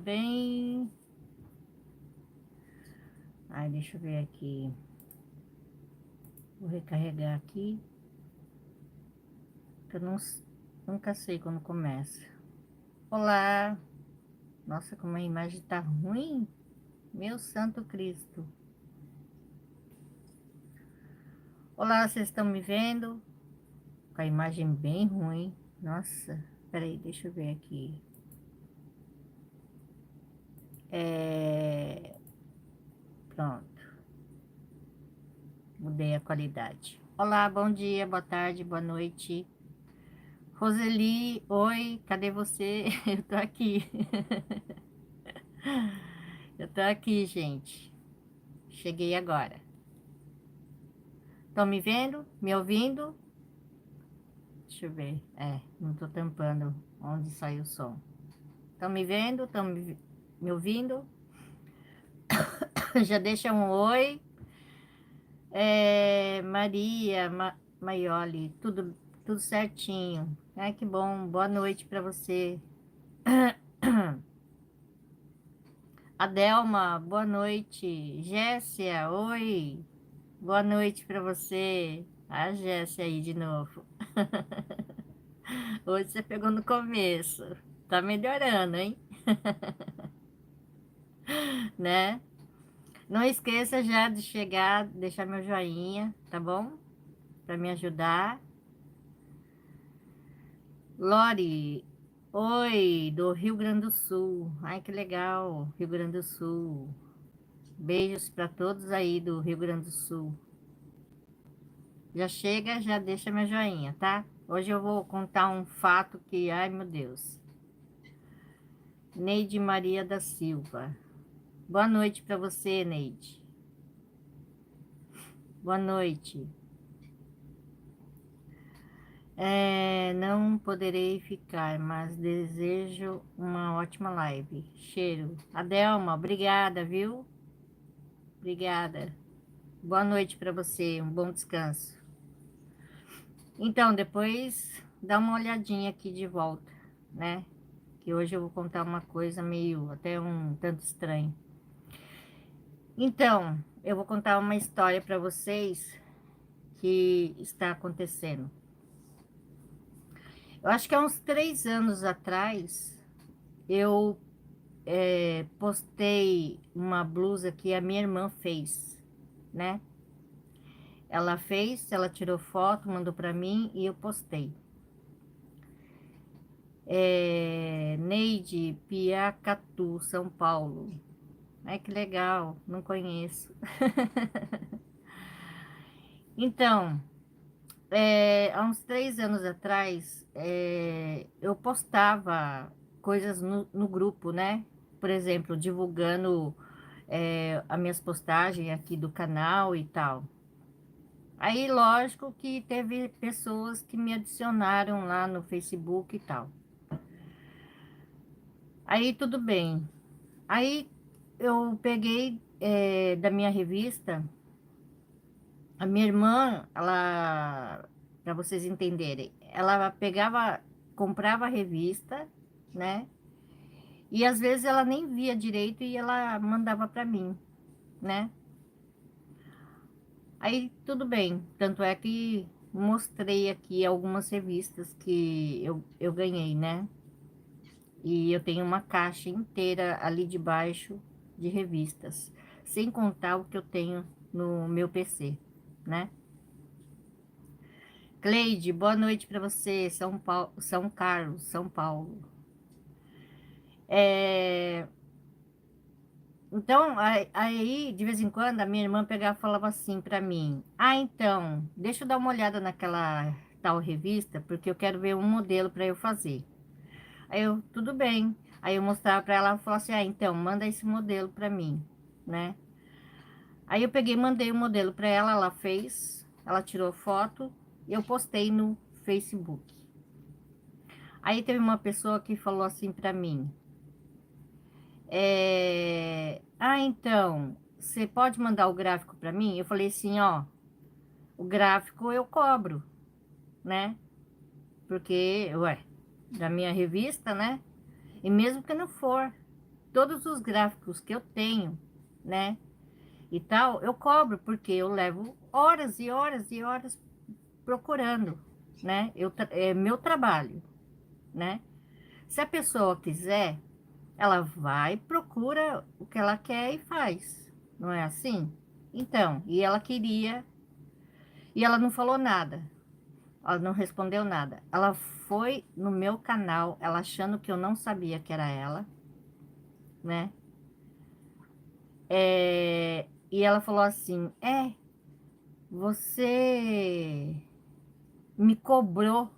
bem? Ai, deixa eu ver aqui. Vou recarregar aqui. Que eu nunca sei quando começa. Olá! Nossa, como a imagem tá ruim. Meu Santo Cristo. Olá, vocês estão me vendo? Com a imagem bem ruim. Nossa, peraí, deixa eu ver aqui. Pronto. Mudei a qualidade. Olá, bom dia, boa tarde, boa noite. Roseli, oi, cadê você? Eu tô aqui. Eu tô aqui, gente. Cheguei agora. Estão me vendo? Me ouvindo? Deixa eu ver. Não tô tampando onde sai o som. Estão me vendo? Estão me ouvindo? Já deixa um oi. Maria, Maioli, tudo certinho. Ai, que bom. Boa noite para você. Adelma, boa noite. Jéssica, oi. Boa noite para você. A Jéssica aí de novo. Hoje você pegou no começo. Tá melhorando, hein? Né? Não esqueça já de chegar, deixar meu joinha, tá bom? Para me ajudar. Lori, oi, do Rio Grande do Sul. Ai, que legal, Rio Grande do Sul. Beijos para todos aí do Rio Grande do Sul. Já chega, já deixa meu joinha, tá? Hoje eu vou contar um fato que, ai meu Deus. Neide Maria da Silva. Boa noite para você, Neide. Boa noite. Não poderei ficar, mas desejo uma ótima live. Cheiro. Adelma, obrigada, viu? Obrigada. Boa noite para você, um bom descanso. Então, depois dá uma olhadinha aqui de volta, né? Que hoje eu vou contar uma coisa meio, até um tanto estranho. Então, eu vou contar uma história para vocês que está acontecendo. Eu acho que há uns 3 anos atrás, eu postei uma blusa que a minha irmã fez, né? Ela fez, ela tirou foto, mandou para mim e eu postei. Neide Piacatu, São Paulo. Ai, que legal, não conheço. Então, há uns 3 anos atrás, eu postava coisas no grupo, né? Por exemplo, divulgando as minhas postagens aqui do canal e tal. Aí, lógico que teve pessoas que me adicionaram lá no Facebook e tal. Aí, tudo bem. Aí, eu peguei da minha revista, a minha irmã, ela, para vocês entenderem, ela pegava, comprava a revista, né? E às vezes ela nem via direito e ela mandava para mim, né? Aí tudo bem, tanto é que mostrei aqui algumas revistas que eu ganhei, né? E eu tenho uma caixa inteira ali debaixo de revistas, sem contar o que eu tenho no meu PC, né? Cleide, boa noite para você, São Paulo, São Carlos, São Paulo. É, Então, aí, de vez em quando, a minha irmã pegava e falava assim para mim: Ah, então, deixa eu dar uma olhada naquela tal revista, porque eu quero ver um modelo para eu fazer. Aí eu, tudo bem. Aí eu mostrava para ela e falava assim: Ah, então, manda esse modelo para mim, né? Aí eu peguei, mandei o modelo para ela, ela fez, ela tirou foto e eu postei no Facebook. Aí teve uma pessoa que falou assim para mim: Ah, então, você pode mandar o gráfico para mim? Eu falei assim, ó, o gráfico eu cobro, né? Porque, ué, da minha revista, né? E mesmo que não for. todos os gráficos que eu tenho, né? E tal, eu cobro, porque eu levo horas e horas e horas procurando, né? É meu trabalho, né? Se a pessoa quiser, ela vai, procura o que ela quer e faz, não é assim? Então, e ela queria, e ela não falou nada, ela não respondeu nada. Ela foi no meu canal, ela achando que eu não sabia que era ela, né? E ela falou assim: você me cobrou,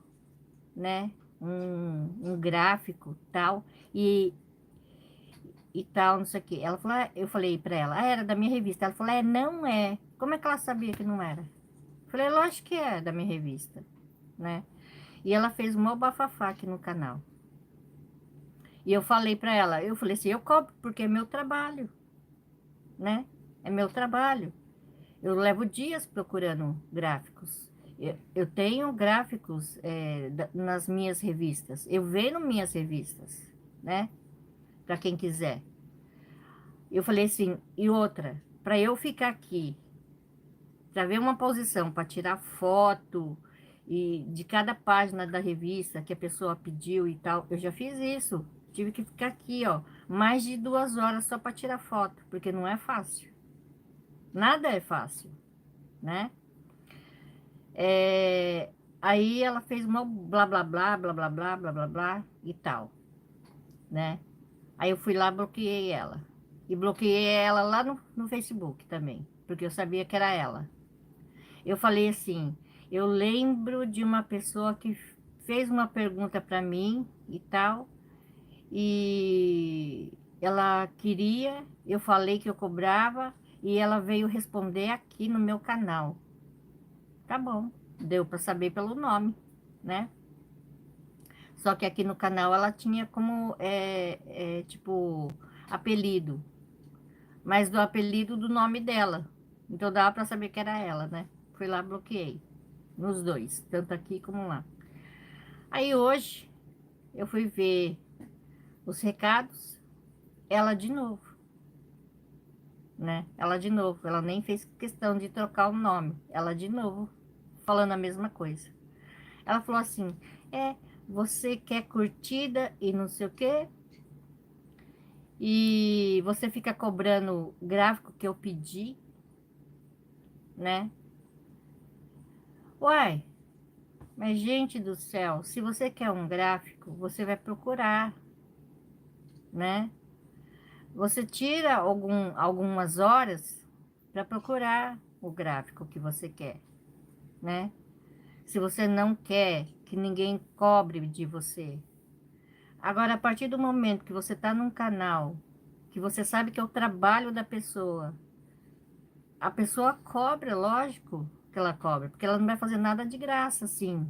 né? Um gráfico tal, e, e tal, não sei o quê. Ela falou, eu falei pra ela, era da minha revista. Ela falou, não é. Como é que ela sabia que não era? Eu falei, lógico que é da minha revista, né? E ela fez um maior bafafá aqui no canal. E eu falei pra ela, eu falei assim, eu cobro porque é meu trabalho, né? É meu trabalho. Eu levo dias procurando gráficos. Eu tenho gráficos nas minhas revistas. Eu vendo minhas revistas, né? Para quem quiser. Eu falei assim, e outra, para eu ficar aqui, para ver uma posição, para tirar foto e de cada página da revista que a pessoa pediu e tal, eu já fiz isso. Tive que ficar aqui, ó, mais de 2 horas só para tirar foto, porque não é fácil. Nada é fácil, né? É, aí ela fez uma blá blá blá, blá blá blá, blá blá blá e tal, né? Aí eu fui lá, bloqueei ela. E bloqueei ela lá no Facebook também, porque eu sabia que era ela. Eu falei assim, eu lembro de uma pessoa que fez uma pergunta para mim e tal, e ela queria, eu falei que eu cobrava, e ela veio responder aqui no meu canal. Tá bom, deu para saber pelo nome, né? Só que aqui no canal ela tinha como, tipo, apelido, mas do apelido do nome dela. Então dava para saber que era ela, né? Fui lá, bloqueei. Nos dois, tanto aqui como lá. Aí hoje eu fui ver os recados, ela de novo, né? Ela de novo, ela nem fez questão de trocar o nome, ela de novo, falando a mesma coisa. Ela falou assim: você quer curtida e não sei o quê, e você fica cobrando gráfico que eu pedi, né? Uai, mas gente do céu, se você quer um gráfico, você vai procurar, né? Você tira algumas horas para procurar o gráfico que você quer, né? Se você não quer que ninguém cobre de você. Agora, a partir do momento que você está num canal, que você sabe que é o trabalho da pessoa, a pessoa cobra, lógico que ela cobra, porque ela não vai fazer nada de graça, assim,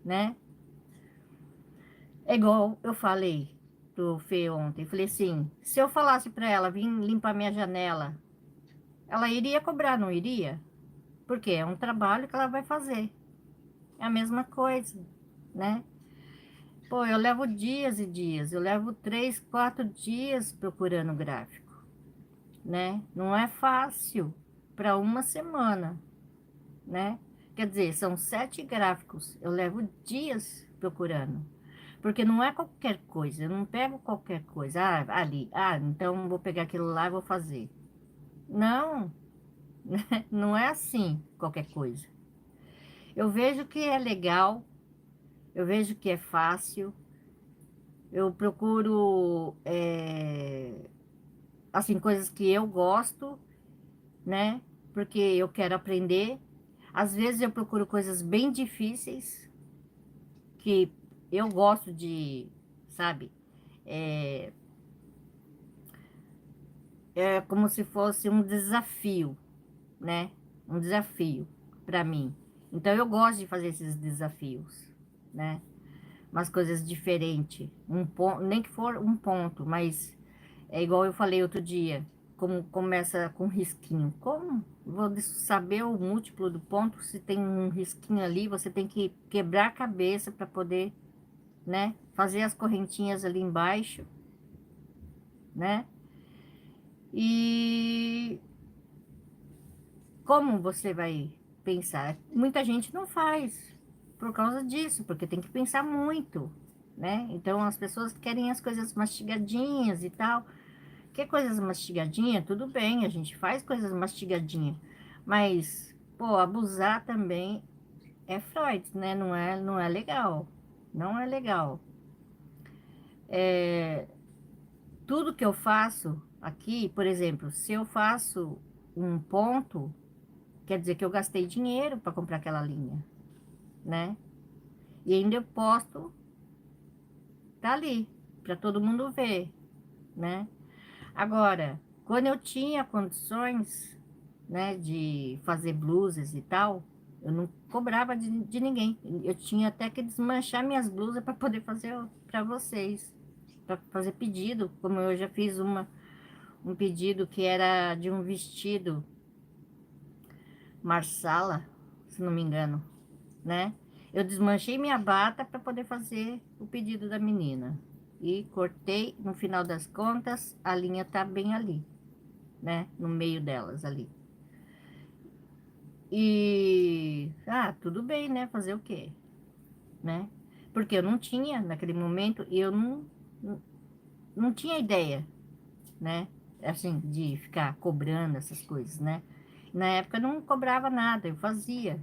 né? É igual eu falei pro Fê ontem, eu falei assim, se eu falasse para ela vir limpar minha janela, ela iria cobrar, não iria? Porque é um trabalho que ela vai fazer. É a mesma coisa, né? Pô, eu levo dias e dias, eu levo 3, 4 dias procurando gráfico, né? Não é fácil para uma semana, né? Quer dizer, são 7 gráficos, eu levo dias procurando. Porque não é qualquer coisa, eu não pego qualquer coisa. Ah, ali, então vou pegar aquilo lá e vou fazer. Não, não é assim qualquer coisa. Eu vejo que é legal, eu vejo que é fácil, eu procuro, assim, coisas que eu gosto, né? Porque eu quero aprender. Às vezes eu procuro coisas bem difíceis, que eu gosto de, sabe? É, é como se fosse um desafio, né? Um desafio para mim. Então eu gosto de fazer esses desafios, né? Umas coisas diferentes, um ponto, nem que for um ponto, mas é igual eu falei outro dia, como começa com risquinho. Como vou saber o múltiplo do ponto se tem um risquinho ali, você tem que quebrar a cabeça para poder, né, fazer as correntinhas ali embaixo, né? E como você vai pensar? Muita gente não faz por causa disso, porque tem que pensar muito, né? Então as pessoas querem as coisas mastigadinhas e tal. Quer coisas mastigadinhas? Tudo bem, a gente faz coisas mastigadinhas. Mas, pô, abusar também é Freud, né? Não é legal. Não é legal. Tudo que eu faço aqui, por exemplo, se eu faço um ponto, quer dizer que eu gastei dinheiro para comprar aquela linha, né? E ainda eu posto, tá ali, para todo mundo ver, né? Agora, quando eu tinha condições, né, de fazer blusas e tal, eu não cobrava de ninguém. Eu tinha até que desmanchar minhas blusas para poder fazer para vocês, para fazer pedido, como eu já fiz um pedido que era de um vestido Marsala, se não me engano, né? Eu desmanchei minha bata para poder fazer o pedido da menina. E cortei, no final das contas, a linha tá bem ali, né? No meio delas ali. E, tudo bem, né? Fazer o quê, né? Porque eu não tinha, naquele momento, eu não tinha ideia, né? Assim, de ficar cobrando essas coisas, né? Na época eu não cobrava nada, eu fazia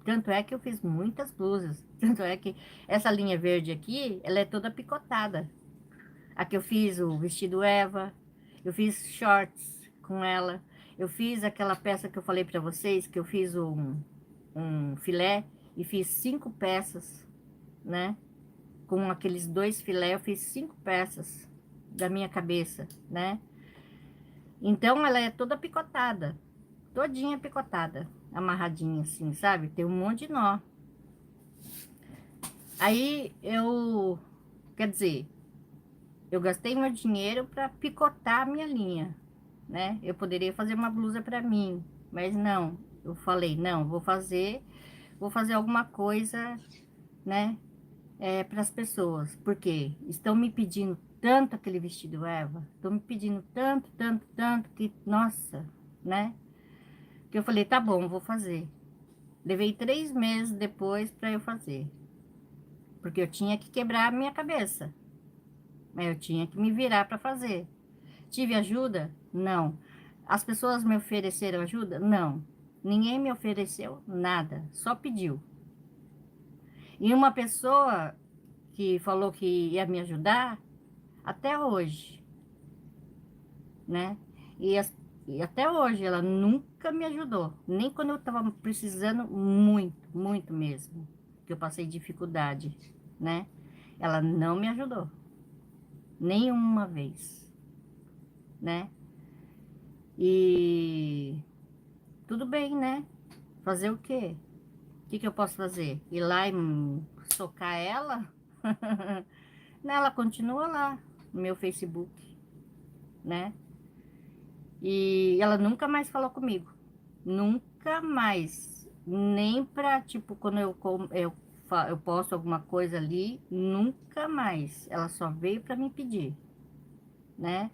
tanto é que eu fiz muitas blusas, tanto é que essa linha verde aqui, ela é toda picotada. Aqui eu fiz o vestido Eva, eu fiz shorts com ela, eu fiz aquela peça que eu falei para vocês, que eu fiz um filé e fiz 5 peças, né? Com aqueles 2 filé, eu fiz 5 peças da minha cabeça, né? Então ela é toda picotada, todinha picotada, amarradinha assim, sabe? Tem um monte de nó. Aí eu, quer dizer, eu gastei meu dinheiro para picotar a minha linha, né? Eu poderia fazer uma blusa para mim, mas não. Eu falei, não, vou fazer alguma coisa, né? Para as pessoas, porque estão me pedindo tanto aquele vestido Eva, estão me pedindo tanto, tanto, tanto que, nossa, né? Que eu falei, tá bom, vou fazer. Levei 3 meses depois para eu fazer, porque eu tinha que quebrar a minha cabeça, mas eu tinha que me virar para fazer. Tive ajuda? Não. As pessoas me ofereceram ajuda? Não. Ninguém me ofereceu nada, só pediu. E uma pessoa que falou que ia me ajudar, até hoje, né? E, e até hoje ela nunca me ajudou, nem quando eu estava precisando muito, muito mesmo, que eu passei dificuldade, né? Ela não me ajudou, nenhuma vez, né? E tudo bem, né? Fazer o quê? O que que eu posso fazer? Ir lá e socar ela? Não, ela continua lá no meu Facebook, né? E ela nunca mais falou comigo. Nunca mais. Nem pra, tipo, quando eu posto alguma coisa ali, nunca mais. Ela só veio pra me pedir, né?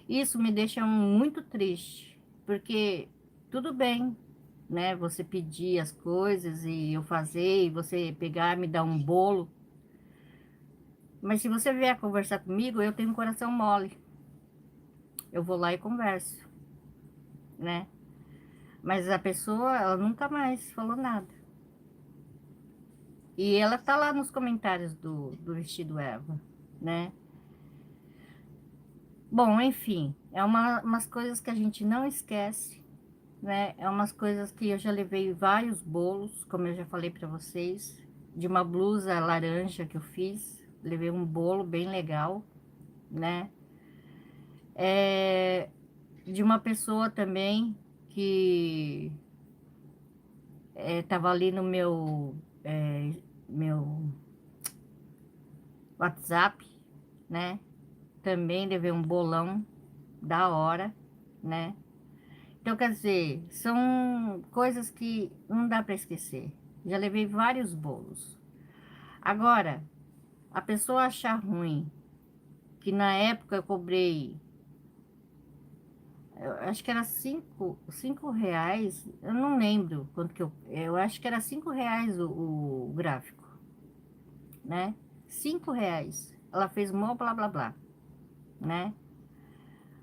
Isso me deixa muito triste, porque tudo bem, né? Você pedir as coisas e eu fazer, e você pegar, me dar um bolo. Mas se você vier conversar comigo, eu tenho um coração mole. Eu vou lá e converso, né? Mas a pessoa, ela nunca mais falou nada. E ela tá lá nos comentários do vestido Eva, né? Bom, enfim, é umas coisas que a gente não esquece, né? É umas coisas que eu já levei vários bolos, como eu já falei para vocês, de uma blusa laranja que eu fiz, levei um bolo bem legal, né? É, de uma pessoa também que tava ali no meu WhatsApp, né? Também levei um bolão da hora, né? Então, quer dizer, são coisas que não dá para esquecer. Já levei vários bolos. Agora, a pessoa achar ruim que na época eu cobrei, eu acho que era cinco reais, eu não lembro quanto que eu acho que era R$ 5 o gráfico, né? R$ 5. Ela fez mó blá blá blá, né?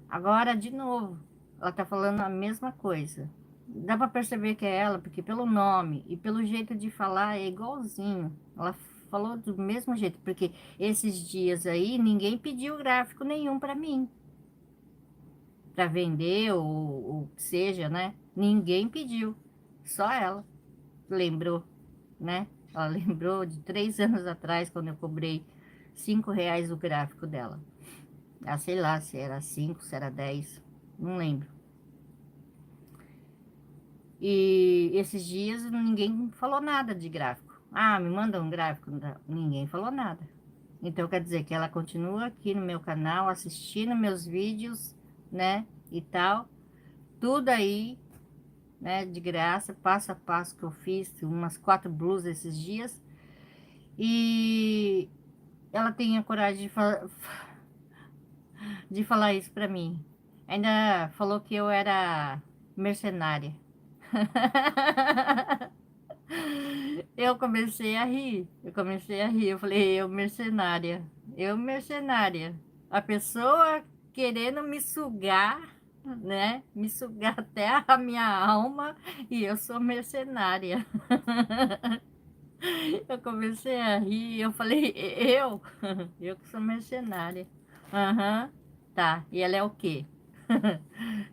Agora, de novo, ela tá falando a mesma coisa. Dá para perceber que é ela, porque pelo nome e pelo jeito de falar é igualzinho. Ela falou do mesmo jeito, porque esses dias aí ninguém pediu gráfico nenhum para mim, para vender ou que seja, né? Ninguém pediu, só ela lembrou, né? Ela lembrou de 3 anos atrás, quando eu cobrei R$ 5 o gráfico dela. Ah, sei lá se era 5, se era 10, não lembro. E esses dias ninguém falou nada de gráfico. Ah, me manda um gráfico. Ninguém falou nada. Então quer dizer que ela continua aqui no meu canal, assistindo meus vídeos, né? E tal. Tudo aí, né? De graça, passo a passo que eu fiz, umas 4 blusas esses dias. E ela tem a coragem de falar isso pra mim. Ainda falou que eu era mercenária. Eu comecei a rir, eu comecei a rir. Eu falei, eu mercenária. A pessoa querendo me sugar, né? Me sugar até a minha alma e eu sou mercenária. Eu comecei a rir, eu falei, eu que sou mercenária. Aham, tá. E ela é o quê?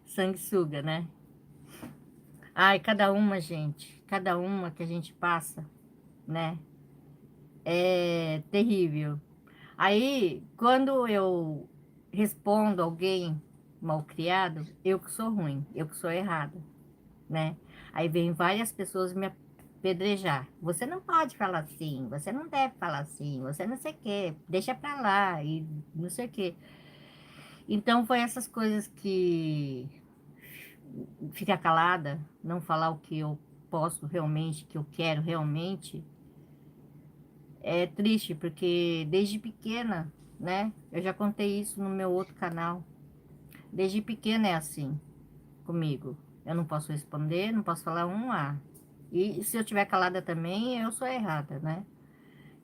Sanguessuga, né? Ai, cada uma, gente, cada uma que a gente passa, né? É terrível. Aí, quando eu respondo alguém malcriado, eu que sou ruim, eu que sou errada, né? Aí vem várias pessoas me apedrejar. Você não pode falar assim, você não deve falar assim, você não sei o quê, deixa pra lá e não sei o quê. Então, foi essas coisas que ficar calada, não falar o que eu posso realmente, que eu quero realmente. É triste, porque desde pequena, né? Eu já contei isso no meu outro canal. Desde pequena é assim comigo. Eu não posso responder, não posso falar um A. E se eu tiver calada também, eu sou errada, né?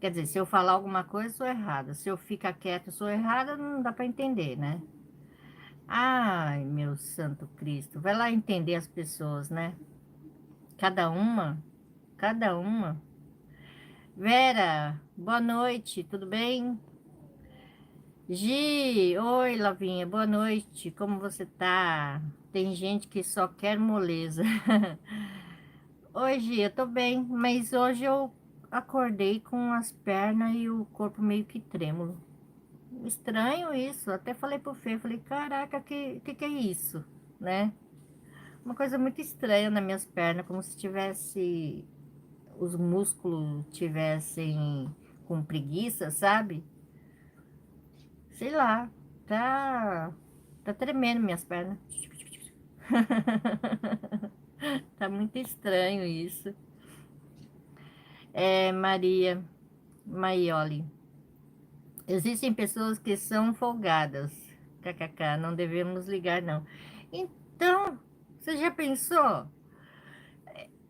Quer dizer, se eu falar alguma coisa, eu sou errada. Se eu ficar quieta, eu sou errada, não dá para entender, né? Ai, meu santo Cristo. Vai lá entender as pessoas, né? Cada uma, cada uma. Vera, boa noite, tudo bem? Gi, oi, Lavinha, boa noite. Como você tá? Tem gente que só quer moleza. Oi, Gi, eu tô bem, mas hoje eu acordei com as pernas e o corpo meio que trêmulo. Estranho isso. Até falei pro Fê, falei, caraca, que é isso, né? Uma coisa muito estranha nas minhas pernas, como se tivesse os músculos tivessem com preguiça, sabe? Sei lá, tá tremendo minhas pernas. Tá muito estranho isso. É, Maria Maioli. Existem pessoas que são folgadas. KKK, não devemos ligar, não. Então, você já pensou?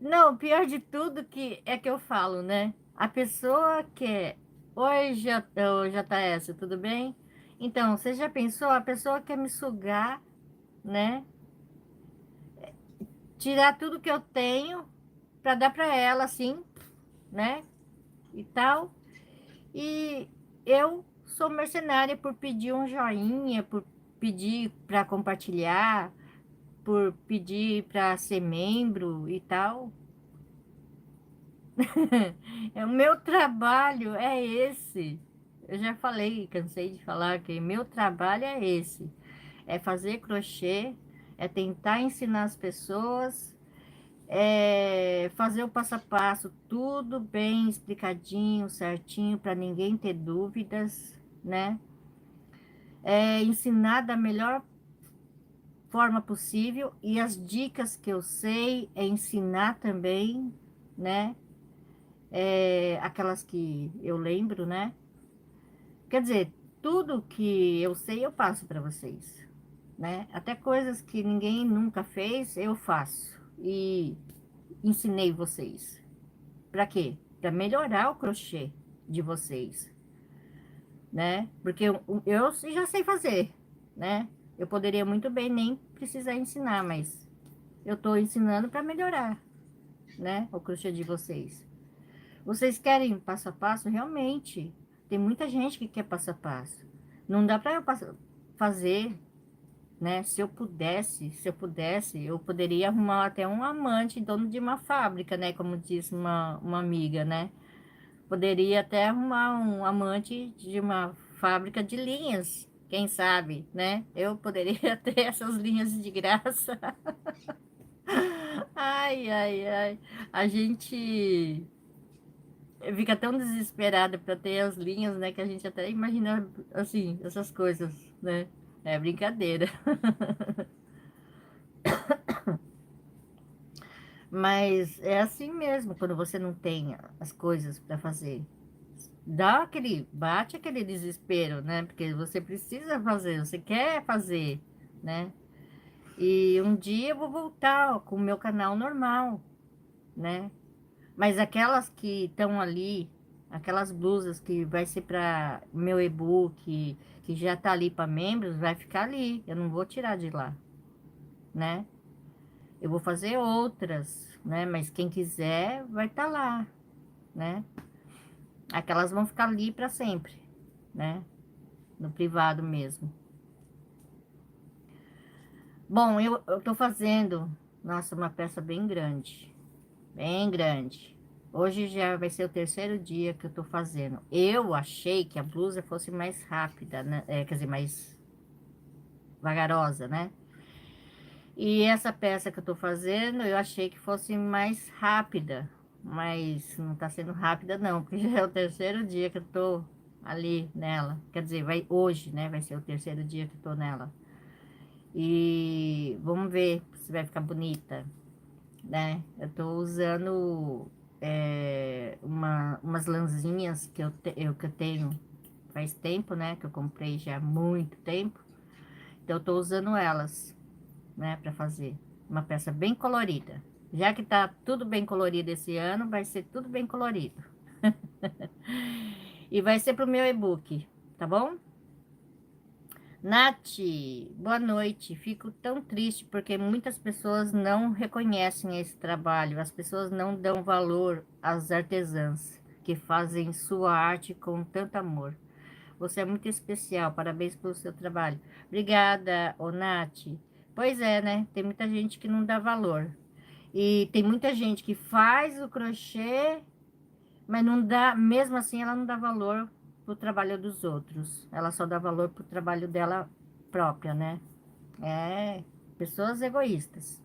Não, pior de tudo que é que eu falo, né? A pessoa que é. Oi, JS, tudo bem? Então, você já pensou? A pessoa quer me sugar, né? Tirar tudo que eu tenho para dar para ela, assim, né? E tal. E eu sou mercenária por pedir um joinha, por pedir para compartilhar, por pedir para ser membro e tal. É o meu trabalho é esse. Eu já falei, cansei de falar que meu trabalho é esse. É fazer crochê, é tentar ensinar as pessoas, é fazer o passo a passo, tudo bem explicadinho, certinho, para ninguém ter dúvidas, né? É ensinar da melhor forma possível e as dicas que eu sei é ensinar também, né? É, aquelas que eu lembro, né? Quer dizer, tudo que eu sei, eu passo para vocês, né? Até coisas que ninguém nunca fez, eu faço. E ensinei vocês. Para quê? Para melhorar o crochê de vocês, né? Porque eu já sei fazer, né? Eu poderia muito bem nem precisar ensinar, mas eu estou ensinando para melhorar, né? O crochê de vocês. Vocês querem passo a passo? Realmente. Tem muita gente que quer passo a passo. Não dá para eu fazer, né? Se eu pudesse, eu poderia arrumar até um amante, dono de uma fábrica, né? Como disse uma amiga, né? Poderia até arrumar um amante de uma fábrica de linhas, quem sabe, né? Eu poderia ter essas linhas de graça. Ai, ai, ai. A gente fica tão desesperada para ter as linhas, né? Que a gente até imagina, assim, essas coisas, né? É brincadeira. Mas é assim mesmo, quando você não tem as coisas para fazer. Bate aquele desespero, né? Porque você precisa fazer, você quer fazer, né? E um dia eu vou voltar com o meu canal normal, né? Mas aquelas que estão ali, aquelas blusas que vai ser para meu e-book, que já tá ali para membros, vai ficar ali. Eu não vou tirar de lá, né? Eu vou fazer outras, né? Mas quem quiser vai estar lá, né? Aquelas vão ficar ali para sempre, né? No privado mesmo. Bom, eu tô fazendo, nossa, uma peça bem grande, bem grande. Hoje já vai ser o terceiro dia que eu tô fazendo. Eu achei que a blusa fosse mais rápida, né? Quer dizer, mais vagarosa, né? E essa peça que eu tô fazendo, eu achei que fosse mais rápida, mas não tá sendo rápida não, porque já é o terceiro dia que eu tô ali nela. Quer dizer, hoje, né? Vai ser o terceiro dia que eu tô nela. E vamos ver se vai ficar bonita, né? Eu tô usando umas lãzinhas que eu tenho faz tempo, né? Que eu comprei já há muito tempo. Então, eu tô usando elas, né? Para fazer uma peça bem colorida. Já que tá tudo bem colorido esse ano, vai ser tudo bem colorido. E vai ser pro meu e-book, tá bom? Nath, boa noite. Fico tão triste porque muitas pessoas não reconhecem esse trabalho. As pessoas não dão valor às artesãs que fazem sua arte com tanto amor. Você é muito especial. Parabéns pelo seu trabalho. Obrigada, ô Nath. Pois é, né? Tem muita gente que não dá valor. E tem muita gente que faz o crochê, mas não dá, mesmo assim, ela não dá valor pro trabalho dos outros. Ela só dá valor pro trabalho dela própria, né? É, pessoas egoístas.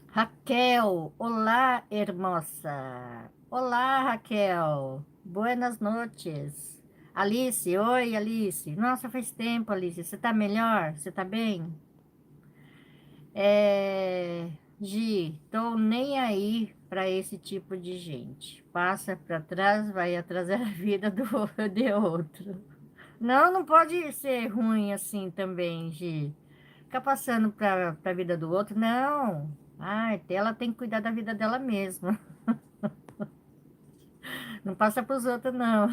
Raquel, olá, hermosa. Olá, Raquel. Buenas noches. Alice, oi, Alice. Nossa, faz tempo, Alice. Você tá melhor? Você tá bem? Gi, tô nem aí para esse tipo de gente. Passa para trás, vai atrasar a vida de outro. Não, não pode ser ruim assim também, Gi. Ficar passando para a vida do outro, não. Ai, ela tem que cuidar da vida dela mesma. Não passa para os outros, não.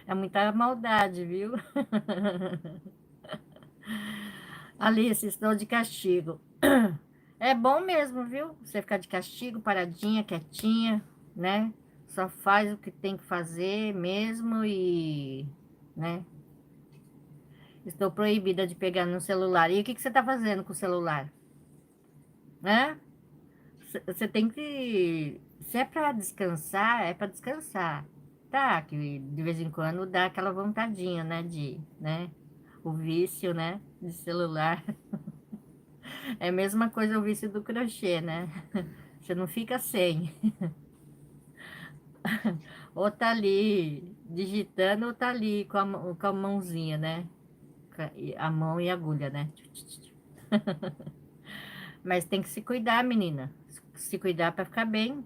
É muita maldade, viu? Alice, estou de castigo. É bom mesmo, viu? Você ficar de castigo, paradinha, quietinha, né? Só faz o que tem que fazer mesmo né? Estou proibida de pegar no celular. E o que que você está fazendo com o celular? Né? Você tem que... Se é para descansar, é para descansar. Tá, que de vez em quando dá aquela vontadinha, né? O vício, né? De celular. É a mesma coisa o vício do crochê, né? Você não fica sem. Ou tá ali digitando, ou tá ali com a mãozinha, né? A mão e a agulha, né? Mas tem que se cuidar, menina. Se cuidar para ficar bem.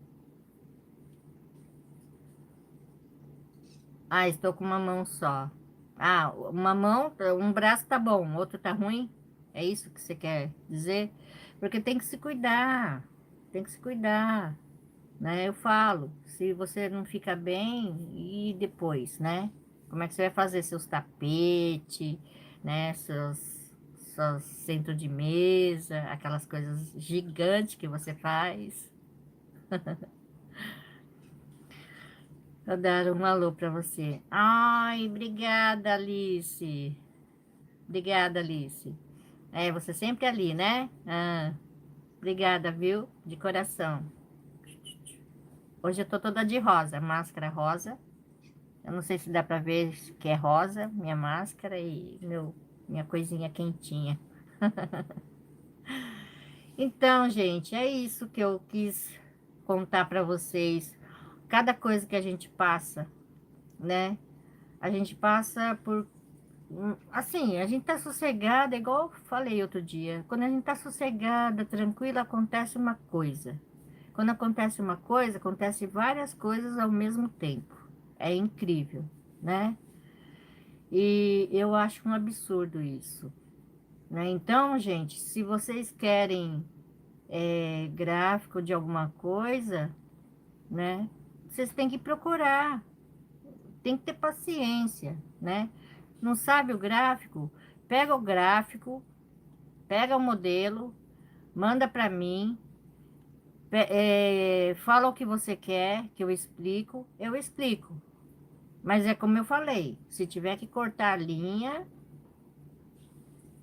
Ah, estou com uma mão só. Ah, uma mão, um braço tá bom, outro tá ruim? É isso que você quer dizer? Porque tem que se cuidar, tem que se cuidar, né? Eu falo, se você não fica bem, e depois, né? Como é que você vai fazer seus tapetes, né? Seus centro de mesa, aquelas coisas gigantes que você faz. Vou dar um alô para você. Ai, obrigada, Alice. Obrigada, Alice. É, você sempre ali, né? Ah, obrigada, viu? De coração. Hoje eu tô toda de rosa, máscara rosa. Eu não sei se dá pra ver que é rosa, minha máscara e minha coisinha quentinha. Então, gente, é isso que eu quis contar pra vocês. Cada coisa que a gente passa, né? A gente passa por assim, a gente tá sossegada, igual eu falei outro dia. Quando a gente tá sossegada, tranquila, acontece uma coisa. Quando acontece uma coisa, acontece várias coisas ao mesmo tempo. É incrível, né? E eu acho um absurdo isso, né? Então, gente, se vocês querem gráfico de alguma coisa, né? Vocês têm que procurar, tem que ter paciência, né? Não sabe o gráfico? Pega o gráfico, pega o modelo, manda para mim, fala o que você quer, que eu explico. Mas é como eu falei, se tiver que cortar linha,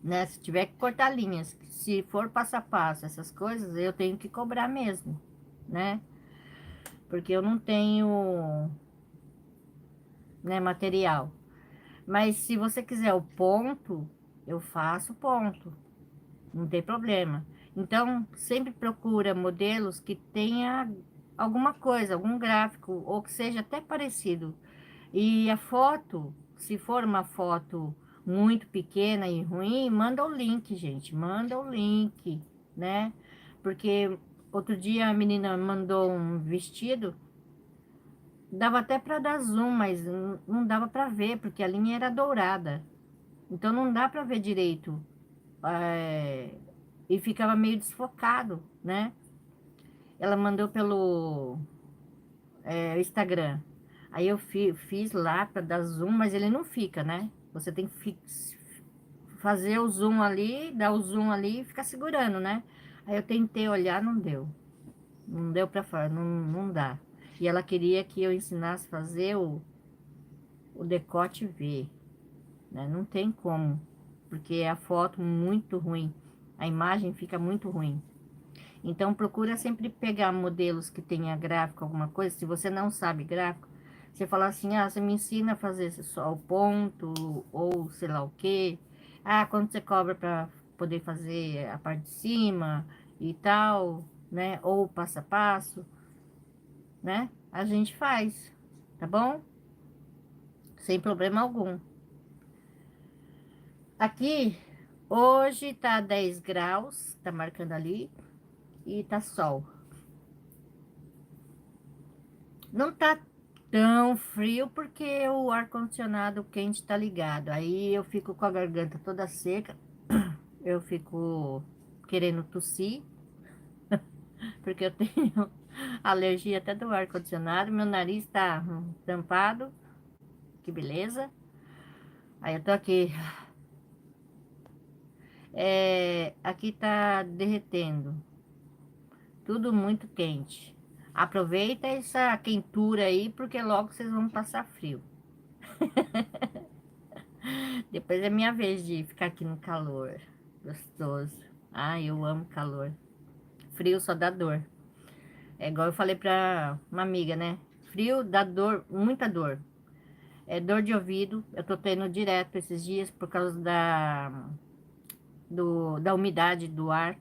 né? Se tiver que cortar linhas, se for passo a passo, essas coisas, eu tenho que cobrar mesmo, né? Porque eu não tenho, né, material. Mas se você quiser o ponto, eu faço ponto, não tem problema. Então, sempre procura modelos que tenha alguma coisa, algum gráfico, ou que seja até parecido. E a foto, se for uma foto muito pequena e ruim, manda o link, gente, manda o link, né? Porque outro dia a menina mandou um vestido, dava até para dar zoom, mas não dava para ver, porque a linha era dourada. Então não dá para ver direito. é, e ficava meio desfocado, né? Ela mandou pelo Instagram. Aí eu fiz lá para dar zoom, mas ele não fica, né? Você tem que fazer o zoom ali, dar o zoom ali e ficar segurando, né? Aí eu tentei olhar, não deu. Não deu para falar, não dá. E ela queria que eu ensinasse a fazer o decote V, né? Não tem como, porque é a foto muito ruim. A imagem fica muito ruim. Então, procura sempre pegar modelos que tenha gráfico, alguma coisa. Se você não sabe gráfico, você fala assim, ah, você me ensina a fazer só o ponto, ou sei lá o quê. Ah, quanto você cobra para poder fazer a parte de cima e tal, né? Ou passo a passo, né? A gente faz, tá bom? Sem problema algum. Aqui, hoje tá 10 graus, tá marcando ali, e tá sol. Não tá tão frio porque o ar-condicionado quente tá ligado. Aí eu fico com a garganta toda seca, eu fico querendo tossir, porque eu tenho alergia até do ar-condicionado. Meu nariz tá tampado, que beleza. Aí eu tô aqui, aqui tá derretendo, tudo muito quente. Aproveita essa quentura aí, porque logo vocês vão passar frio. Depois é minha vez de ficar aqui no calor. Gostoso. Ai, eu amo calor. Frio só dá dor. É igual eu falei pra uma amiga, né? Frio dá dor, muita dor. É dor de ouvido. Eu tô tendo direto esses dias por causa da umidade do ar,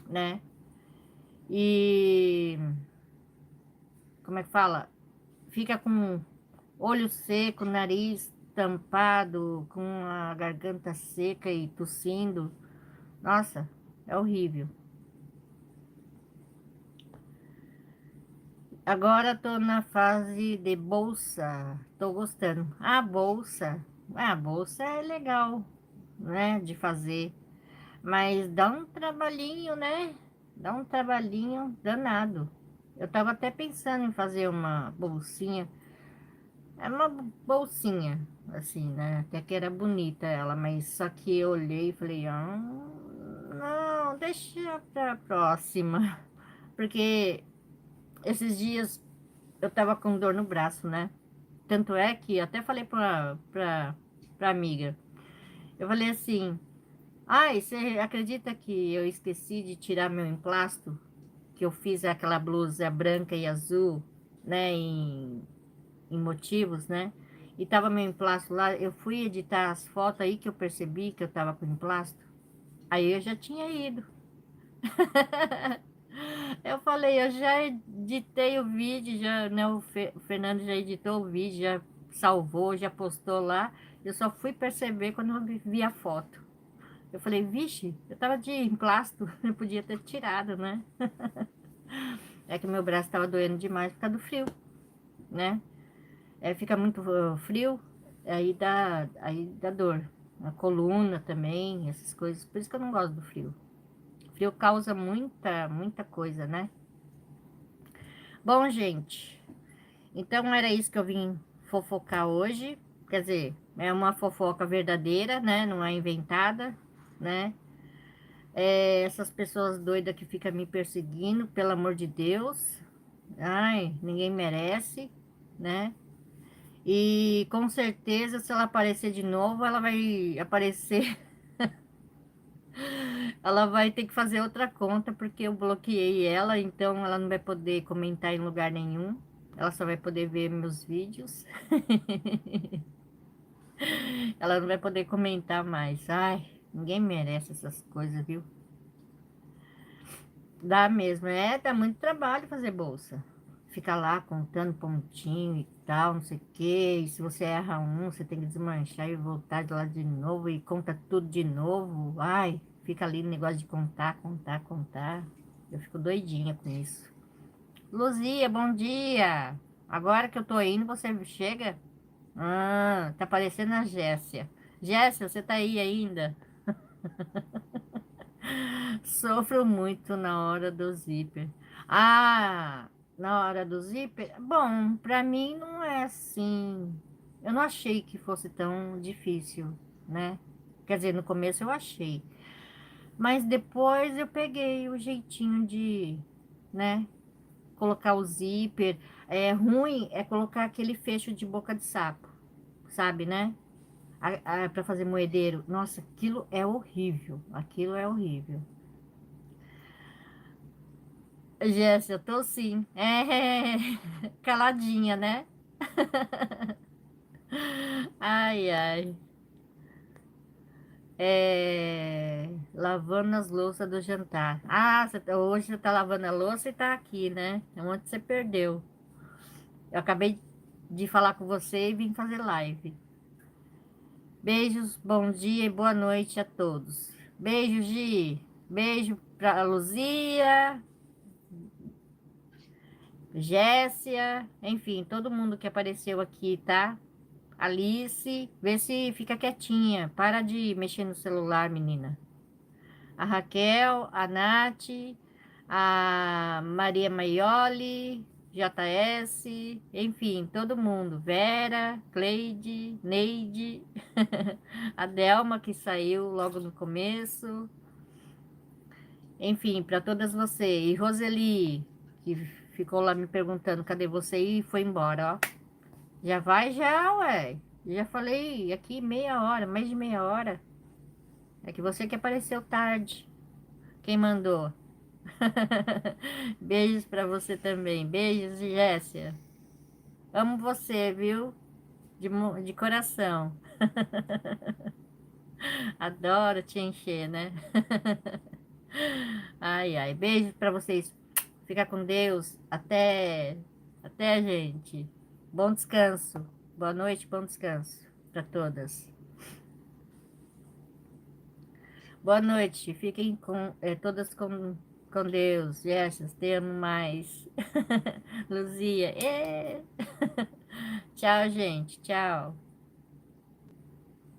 né? E como é que fala? Fica com olho seco, nariz tampado, com a garganta seca e tossindo. Nossa, é horrível. Agora tô na fase de bolsa. Tô gostando. A bolsa é legal, né, de fazer, mas dá um trabalhinho, né? Dá um trabalhinho danado. Eu tava até pensando em fazer uma bolsinha. É uma bolsinha, assim, né? Até que era bonita ela, mas só que eu olhei e falei, não, deixa pra próxima. Porque esses dias eu tava com dor no braço, né? Tanto é que eu até falei pra amiga. Eu falei assim, ai, você acredita que eu esqueci de tirar meu emplasto? Que eu fiz aquela blusa branca e azul, né? Em motivos, né? E tava meu emplasto lá. Eu fui editar as fotos aí que eu percebi que eu tava com emplasto. Aí eu já tinha ido. Eu falei, eu já editei o vídeo, já, né, o Fernando já editou o vídeo, já salvou, já postou lá. Eu só fui perceber quando eu vi a foto. Eu falei, vixe, eu tava de emplasto, eu podia ter tirado, né? É que meu braço tava doendo demais por causa do frio, né? É, fica muito frio, aí dá dor. A coluna também, essas coisas. Por isso que eu não gosto do frio. O frio causa muita coisa, né? Bom, gente, então era isso que eu vim fofocar hoje. Quer dizer, é uma fofoca verdadeira, né? Não é inventada, né? É, essas pessoas doidas que ficam me perseguindo, pelo amor de Deus. Ai, ninguém merece, né? E com certeza, se ela aparecer de novo, ela vai aparecer, ela vai ter que fazer outra conta, porque eu bloqueei ela, então ela não vai poder comentar em lugar nenhum. Ela só vai poder ver meus vídeos. Ela não vai poder comentar mais. Ai, ninguém merece essas coisas, viu? Dá mesmo. É, dá muito trabalho fazer bolsa. Ficar lá contando pontinho e tal, não sei o quê. E se você erra um, você tem que desmanchar e voltar de lá de novo e conta tudo de novo. Ai, fica ali no negócio de contar, contar, contar. Eu fico doidinha com isso. Luzia, bom dia. Agora que eu tô indo, você chega? Ah, tá parecendo a Jéssica. Jéssica, você tá aí ainda? Sofro muito na hora do zíper. Ah, na hora do zíper? Bom, pra mim não é assim. Eu não achei que fosse tão difícil, né? Quer dizer, no começo eu achei. Mas depois eu peguei o jeitinho de, né? Colocar o zíper. É ruim é colocar aquele fecho de boca de sapo, sabe, né? Para fazer moedeiro. Nossa, aquilo é horrível. Aquilo é horrível. Jéssica, eu tô sim. É, caladinha, né? Ai, ai. É, lavando as louças do jantar. Ah, hoje você tá lavando a louça e tá aqui, né? É onde você perdeu. Eu acabei de falar com você e vim fazer live. Beijos, bom dia e boa noite a todos. Beijo, Gi. Beijo pra Luzia, Jéssica, enfim, todo mundo que apareceu aqui, tá? Alice, vê se fica quietinha. Para de mexer no celular, menina. A Raquel, a Nath, a Maria Maioli, JS, enfim, todo mundo. Vera, Cleide, Neide, a Delma que saiu logo no começo. Enfim, para todas vocês. E Roseli, que ficou lá me perguntando cadê você e foi embora, ó. Já vai já, ué. Já falei aqui meia hora, mais de meia hora. É que você que apareceu tarde. Quem mandou? Beijos pra você também. Beijos, Jéssica. Amo você, viu? De coração. Adoro te encher, né? Ai, ai. Beijos pra vocês. Fica com Deus. Até, gente. Bom descanso. Boa noite, bom descanso para todas. Boa noite. Fiquem todas com Deus. Jessas, te amo mais. Luzia, tchau, gente. Tchau.